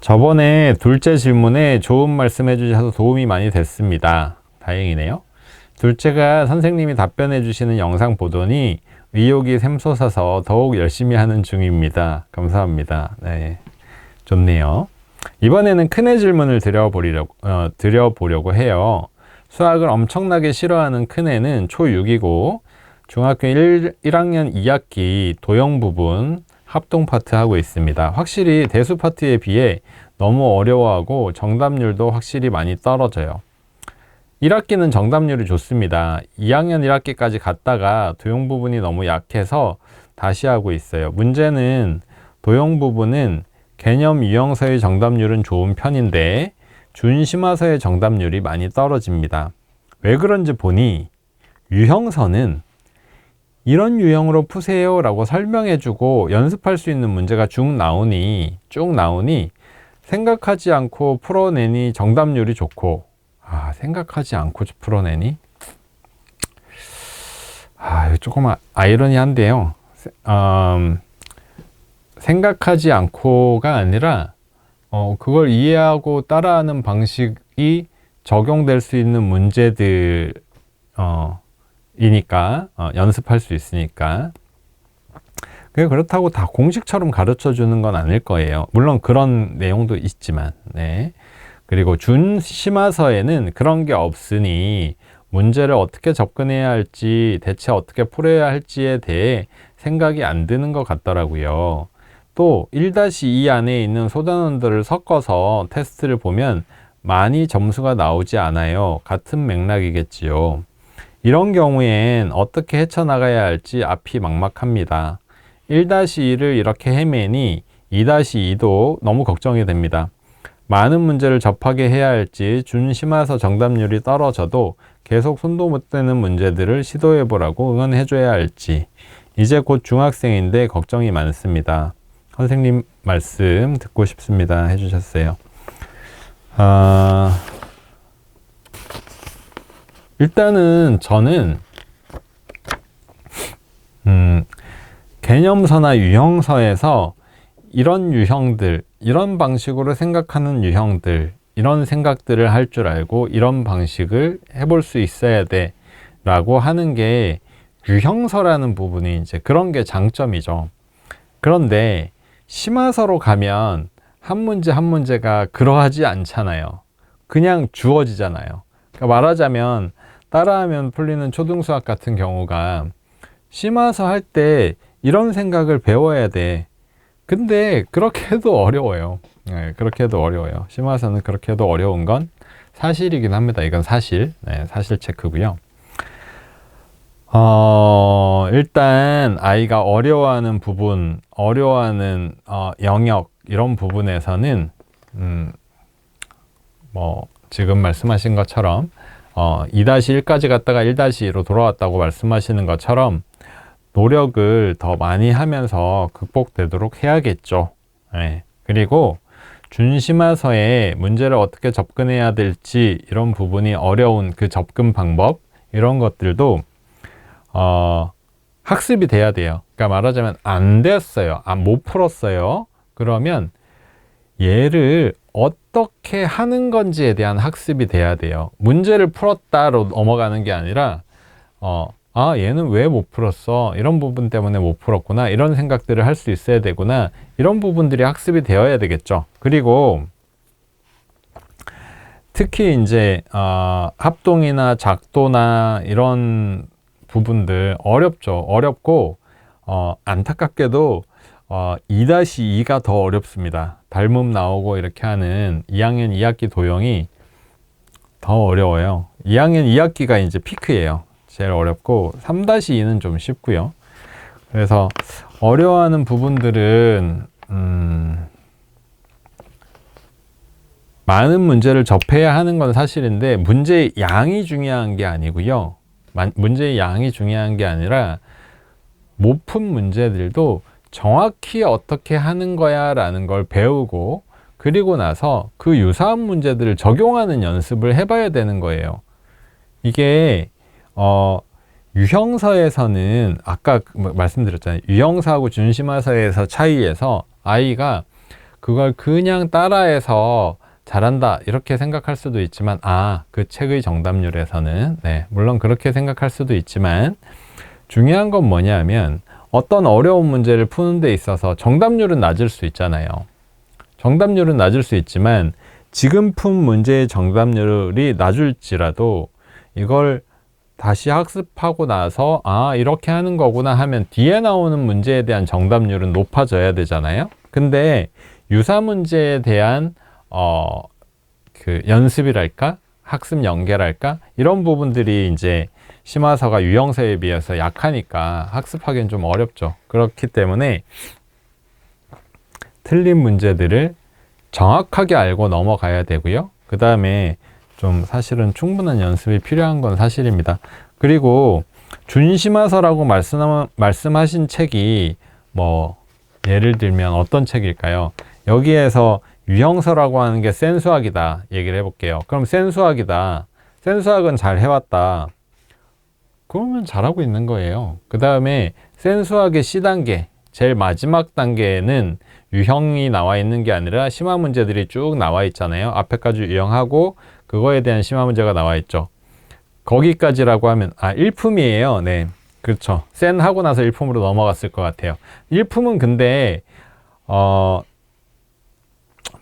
저번에 둘째 질문에 좋은 말씀 해주셔서 도움이 많이 됐습니다. 다행이네요. 둘째가 선생님이 답변해 주시는 영상 보더니 의욕이 샘솟아서 더욱 열심히 하는 중입니다. 감사합니다. 네, 좋네요. 이번에는 큰애 질문을 드려보려고 해요. 수학을 엄청나게 싫어하는 큰애는 초6이고 중학교 1학년 2학기 도형 부분 합동 파트 하고 있습니다. 확실히 대수 파트에 비해 너무 어려워하고 정답률도 확실히 많이 떨어져요. 1학기는 정답률이 좋습니다. 2학년 1학기까지 갔다가 도형 부분이 너무 약해서 다시 하고 있어요. 문제는 도형 부분은 개념 유형서의 정답률은 좋은 편인데 준심화서의 정답률이 많이 떨어집니다. 왜 그런지 보니 유형서는 이런 유형으로 푸세요 라고 설명해주고 연습할 수 있는 문제가 쭉 나오니 생각하지 않고 풀어내니 정답률이 좋고, 생각하지 않고 풀어내니? 이거 조금 아이러니한데요. 생각하지 않고가 아니라 그걸 이해하고 따라하는 방식이 적용될 수 있는 문제들 이니까 연습할 수 있으니까. 그렇다고 다 공식처럼 가르쳐 주는 건 아닐 거예요. 물론 그런 내용도 있지만. 네. 그리고 준심화서에는 그런 게 없으니 문제를 어떻게 접근해야 할지, 대체 어떻게 풀어야 할지에 대해 생각이 안 드는 것 같더라고요. 또 1-2 안에 있는 소단원들을 섞어서 테스트를 보면 많이 점수가 나오지 않아요. 같은 맥락이겠지요. 이런 경우엔 어떻게 헤쳐나가야 할지 앞이 막막합니다. 1-2를 이렇게 헤매니 2-2도 너무 걱정이 됩니다. 많은 문제를 접하게 해야 할지 준심화서 정답률이 떨어져도 계속 손도 못 대는 문제들을 시도해보라고 응원해줘야 할지 이제 곧 중학생인데 걱정이 많습니다. 선생님 말씀 듣고 싶습니다 해주셨어요. 일단은 저는 개념서나 유형서에서 이런 유형들, 이런 방식으로 생각하는 유형들, 이런 생각들을 할 줄 알고 이런 방식을 해볼 수 있어야 돼 라고 하는 게 유형서라는 부분이 이제 그런 게 장점이죠. 그런데 심화서로 가면 한 문제 한 문제가 그러하지 않잖아요. 그냥 주어지잖아요. 그러니까 말하자면 따라하면 풀리는 초등수학 같은 경우가 심화서 할 때 이런 생각을 배워야 돼. 근데 그렇게 해도 어려워요. 네, 그렇게 해도 어려워요. 심화서는 그렇게 해도 어려운 건 사실이긴 합니다. 이건 사실. 네, 사실 체크고요. 일단 아이가 어려워하는 부분, 어려워하는 영역 이런 부분에서는 지금 말씀하신 것처럼 2-1까지 갔다가 1-2로 돌아왔다고 말씀하시는 것처럼 노력을 더 많이 하면서 극복되도록 해야겠죠. 네. 그리고 준심화서에 문제를 어떻게 접근해야 될지 이런 부분이 어려운 그 접근 방법 이런 것들도 학습이 돼야 돼요. 그러니까 말하자면 안 됐어요. 못 풀었어요. 그러면 얘를 어떻게 하는 건지에 대한 학습이 돼야 돼요. 문제를 풀었다로 넘어가는 게 아니라 얘는 왜 못 풀었어? 이런 부분 때문에 못 풀었구나. 이런 생각들을 할 수 있어야 되구나. 이런 부분들이 학습이 되어야 되겠죠. 그리고 특히 이제 합동이나 작도나 이런 부분들 어렵죠. 어렵고 안타깝게도 2-2가 더 어렵습니다. 닮음 나오고 이렇게 하는 2학년 2학기 도형이 더 어려워요. 2학년 2학기가 이제 피크예요. 제일 어렵고 3-2는 좀 쉽고요. 그래서 어려워하는 부분들은 많은 문제를 접해야 하는 건 사실인데 문제의 양이 중요한 게 아니고요. 문제의 양이 중요한 게 아니라 못 푼 문제들도 정확히 어떻게 하는 거야 라는 걸 배우고 그리고 나서 그 유사한 문제들을 적용하는 연습을 해봐야 되는 거예요. 이게 유형서에서는 아까 말씀드렸잖아요. 유형서하고 준심화서에서 차이에서 아이가 그걸 그냥 따라해서 잘한다 이렇게 생각할 수도 있지만 그 책의 정답률에서는 물론 그렇게 생각할 수도 있지만 중요한 건 뭐냐면 어떤 어려운 문제를 푸는 데 있어서 정답률은 낮을 수 있잖아요. 정답률은 낮을 수 있지만 지금 푼 문제의 정답률이 낮을지라도 이걸 다시 학습하고 나서 이렇게 하는 거구나 하면 뒤에 나오는 문제에 대한 정답률은 높아져야 되잖아요. 근데 유사 문제에 대한 그 연습이랄까? 학습 연계랄까? 이런 부분들이 이제 심화서가 유형서에 비해서 약하니까 학습하기는 좀 어렵죠. 그렇기 때문에 틀린 문제들을 정확하게 알고 넘어가야 되고요. 그 다음에 좀 사실은 충분한 연습이 필요한 건 사실입니다. 그리고 준심화서라고 말씀하신 책이 뭐 예를 들면 어떤 책일까요? 여기에서 유형서라고 하는 게 센수학이다 얘기를 해볼게요. 그럼 센수학이다. 센수학은 잘 해왔다. 그러면 잘하고 있는 거예요. 그 다음에 센수학의 C단계, 제일 마지막 단계에는 유형이 나와 있는 게 아니라 심화 문제들이 쭉 나와 있잖아요. 앞에까지 유형하고 그거에 대한 심화 문제가 나와 있죠. 거기까지라고 하면 일품이에요. 네, 그렇죠. 센 하고 나서 일품으로 넘어갔을 것 같아요. 일품은 근데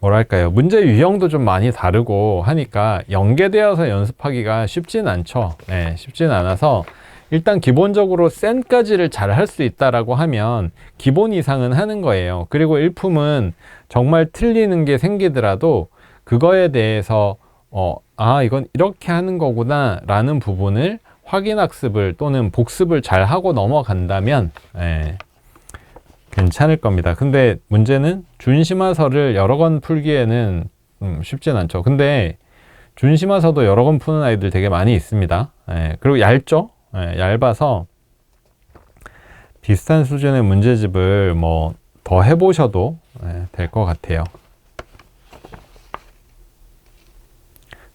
뭐랄까요, 문제 유형도 좀 많이 다르고 하니까 연계되어서 연습하기가 쉽진 않죠. 네, 쉽진 않아서 일단 기본적으로 센까지를 잘 할 수 있다라고 하면 기본 이상은 하는 거예요. 그리고 일품은 정말 틀리는 게 생기더라도 그거에 대해서 이건 이렇게 하는 거구나 라는 부분을 확인학습을 또는 복습을 잘 하고 넘어간다면 괜찮을 겁니다. 근데 문제는 준심화서를 여러 권 풀기에는 쉽진 않죠. 근데 준심화서도 여러 권 푸는 아이들 되게 많이 있습니다. 그리고 얇죠. 얇아서 비슷한 수준의 문제집을 뭐 더 해보셔도 될 것 같아요.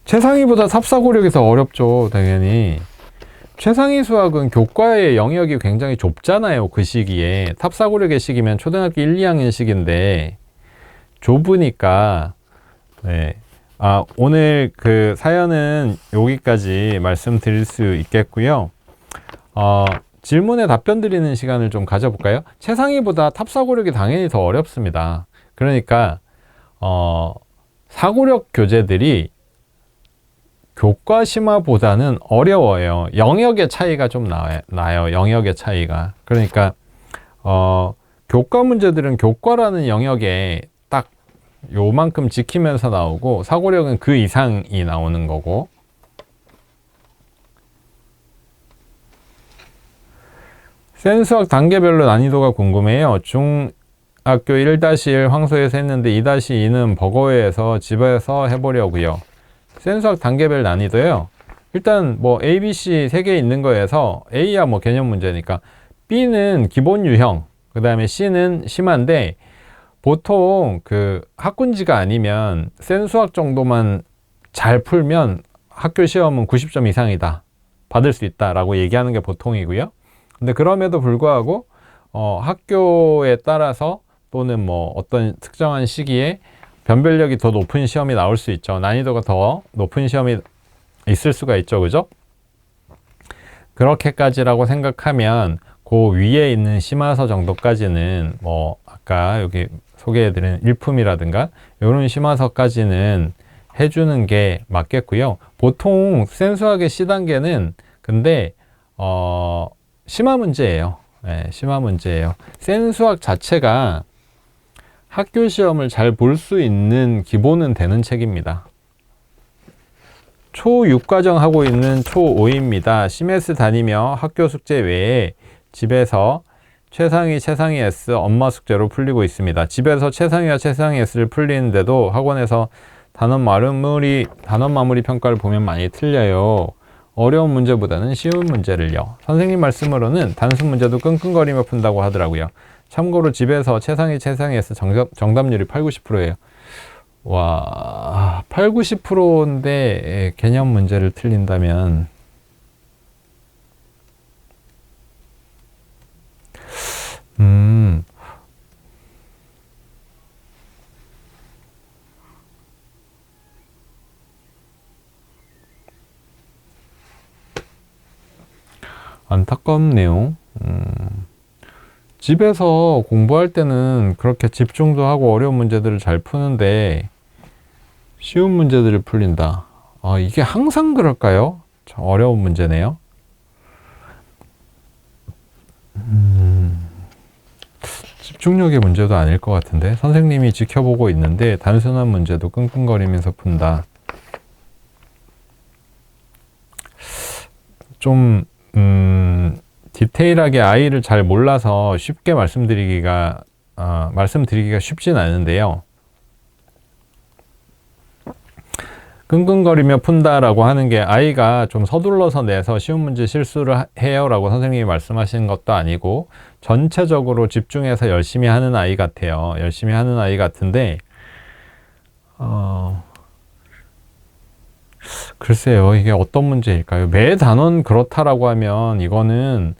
최상위보다 삽사고력이 더 어렵죠. 당연히 최상위 수학은 교과의 영역이 굉장히 좁잖아요. 그 시기에 탑사고력의 시기면 초등학교 1, 2학년 시기인데 좁으니까 오늘 그 사연은 여기까지 말씀드릴 수 있겠고요. 질문에 답변 드리는 시간을 좀 가져볼까요? 최상위보다 탑사고력이 당연히 더 어렵습니다. 그러니까 사고력 교재들이 교과 심화보다는 어려워요. 영역의 차이가 좀 나요. 영역의 차이가. 그러니까 교과 문제들은 교과라는 영역에 딱 요만큼 지키면서 나오고 사고력은 그 이상이 나오는 거고. 센수학 단계별로 난이도가 궁금해요. 중학교 1-1 황소에서 했는데 2-2는 버거웨에서 집에서 해보려고요. 센수학 단계별 난이도요. 일단 뭐 A, B, C 3개 있는 거에서 A야 뭐 개념 문제니까 B는 기본 유형, 그 다음에 C는 심한데 보통 그 학군지가 아니면 센수학 정도만 잘 풀면 학교 시험은 90점 이상이다. 받을 수 있다라고 얘기하는 게 보통이고요. 근데 그럼에도 불구하고 학교에 따라서 또는 뭐 어떤 특정한 시기에 변별력이 더 높은 시험이 나올 수 있죠. 난이도가 더 높은 시험이 있을 수가 있죠. 그죠? 그렇게까지라고 생각하면 그 위에 있는 심화서 정도까지는 뭐 아까 여기 소개해드린 일품이라든가 이런 심화서까지는 해주는 게 맞겠고요. 보통 센수학의 C단계는 근데 심화 문제예요. 심화 문제예요. 센수학 자체가 학교 시험을 잘 볼 수 있는 기본은 되는 책입니다. 초6과정 하고 있는 초5입니다. CMS 다니며 학교 숙제 외에 집에서 최상위 S 엄마 숙제로 풀리고 있습니다. 집에서 최상위와 최상위 S를 풀리는데도 학원에서 단원 마무리 평가를 보면 많이 틀려요. 어려운 문제보다는 쉬운 문제를요. 선생님 말씀으로는 단순 문제도 끙끙거리며 푼다고 하더라고요. 참고로 집에서 최상위 S 정답률이 80-90%예요. 와, 80-90%인데 개념 문제를 틀린다면 안타깝네요. 집에서 공부할 때는 그렇게 집중도 하고 어려운 문제들을 잘 푸는데 쉬운 문제들을 풀린다. 이게 항상 그럴까요? 참 어려운 문제네요. 집중력의 문제도 아닐 것 같은데 선생님이 지켜보고 있는데 단순한 문제도 끙끙거리면서 푼다. 좀 디테일하게 아이를 잘 몰라서 쉽게 말씀드리기가 쉽진 않은데요. 끙끙거리며 푼다라고 하는 게 아이가 좀 서둘러서 내서 쉬운 문제 실수를 해요라고 선생님이 말씀하시는 것도 아니고 전체적으로 집중해서 열심히 하는 아이 같아요. 열심히 하는 아이 같은데 글쎄요, 이게 어떤 문제일까요? 매 단원 그렇다라고 하면 이거는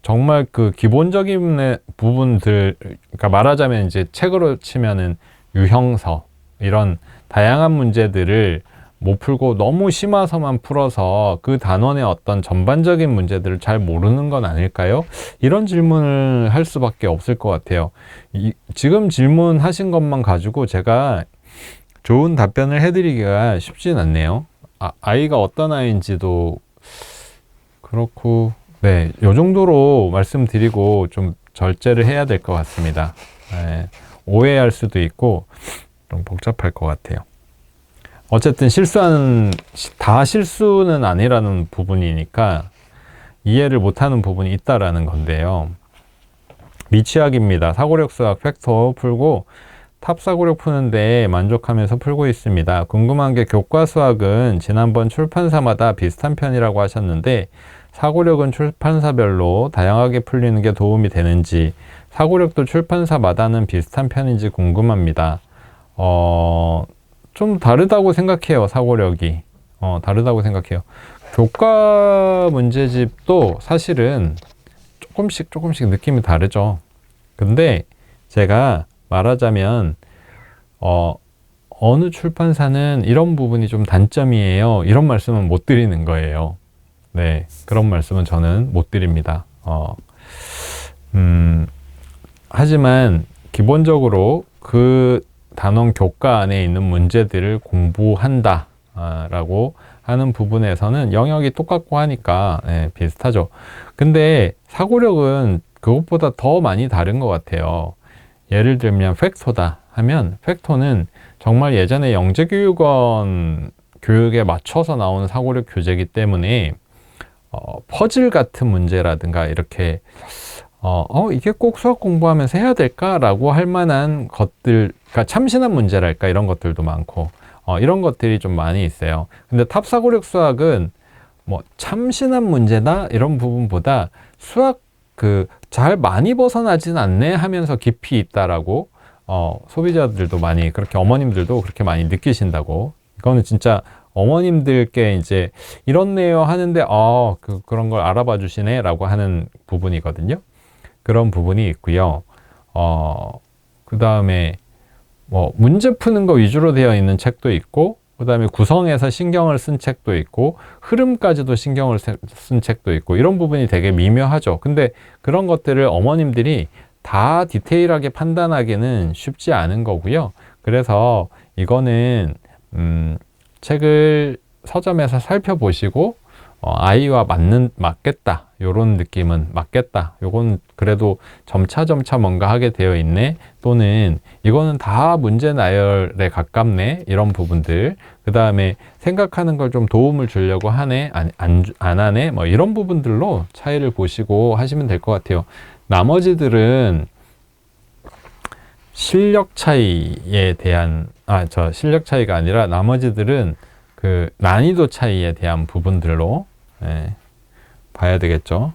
정말 그 기본적인 부분들, 그러니까 말하자면 이제 책으로 치면은 유형서 이런 다양한 문제들을 못 풀고 너무 심화서만 풀어서 그 단원의 어떤 전반적인 문제들을 잘 모르는 건 아닐까요? 이런 질문을 할 수밖에 없을 것 같아요. 지금 질문하신 것만 가지고 제가 좋은 답변을 해드리기가 쉽진 않네요. 아이가 어떤 아이인지도 그렇고, 네, 요 정도로 말씀드리고 좀 절제를 해야 될 것 같습니다. 네, 오해할 수도 있고 좀 복잡할 것 같아요. 어쨌든 다 실수는 아니라는 부분이니까 이해를 못하는 부분이 있다라는 건데요. 미취학입니다. 사고력 수학 팩터 풀고 탑사고력 푸는데 만족하면서 풀고 있습니다. 궁금한 게 교과 수학은 지난번 출판사마다 비슷한 편이라고 하셨는데 사고력은 출판사별로 다양하게 풀리는 게 도움이 되는지, 사고력도 출판사마다는 비슷한 편인지 궁금합니다. 좀 다르다고 생각해요. 사고력이 다르다고 생각해요. 교과 문제집도 사실은 조금씩 느낌이 다르죠. 근데 제가 말하자면 어느 출판사는 이런 부분이 좀 단점이에요, 이런 말씀은 못 드리는 거예요. 네, 그런 말씀은 저는 못 드립니다. 하지만 기본적으로 그 단원 교과 안에 있는 문제들을 공부한다 라고 하는 부분에서는 영역이 똑같고 하니까 비슷하죠. 근데 사고력은 그것보다 더 많이 다른 것 같아요. 예를 들면 팩토다 하면, 팩토는 정말 예전에 영재교육원 교육에 맞춰서 나오는 사고력 교재이기 때문에 퍼즐 같은 문제라든가 이렇게 이게 꼭 수학 공부하면서 해야 될까? 라고 할 만한 것들, 그러니까 참신한 문제랄까, 이런 것들도 많고 이런 것들이 좀 많이 있어요. 근데 탑사고력 수학은 뭐 참신한 문제나 이런 부분보다 수학 잘 많이 벗어나진 않네 하면서 깊이 있다라고 소비자들도 많이, 그렇게 어머님들도 그렇게 많이 느끼신다고. 이거는 진짜 어머님들께 이제 이렇네요 하는데 그런 걸 알아봐 주시네 라고 하는 부분이거든요. 그런 부분이 있고요. 그 다음에 뭐 문제 푸는 거 위주로 되어 있는 책도 있고, 그 다음에 구성에서 신경을 쓴 책도 있고, 흐름까지도 신경을 쓴 책도 있고, 이런 부분이 되게 미묘하죠. 근데 그런 것들을 어머님들이 다 디테일하게 판단하기는 쉽지 않은 거고요. 그래서 이거는 책을 서점에서 살펴보시고 아이와 맞겠다, 요런 느낌은 맞겠다, 요건 그래도 점차 뭔가 하게 되어 있네, 또는 이거는 다 문제 나열에 가깝네, 이런 부분들, 그 다음에 생각하는 걸 좀 도움을 주려고 하네, 안 하네, 뭐 이런 부분들로 차이를 보시고 하시면 될 것 같아요. 나머지들은 실력 차이에 대한 실력 차이가 아니라 나머지들은 그 난이도 차이에 대한 부분들로 봐야 되겠죠.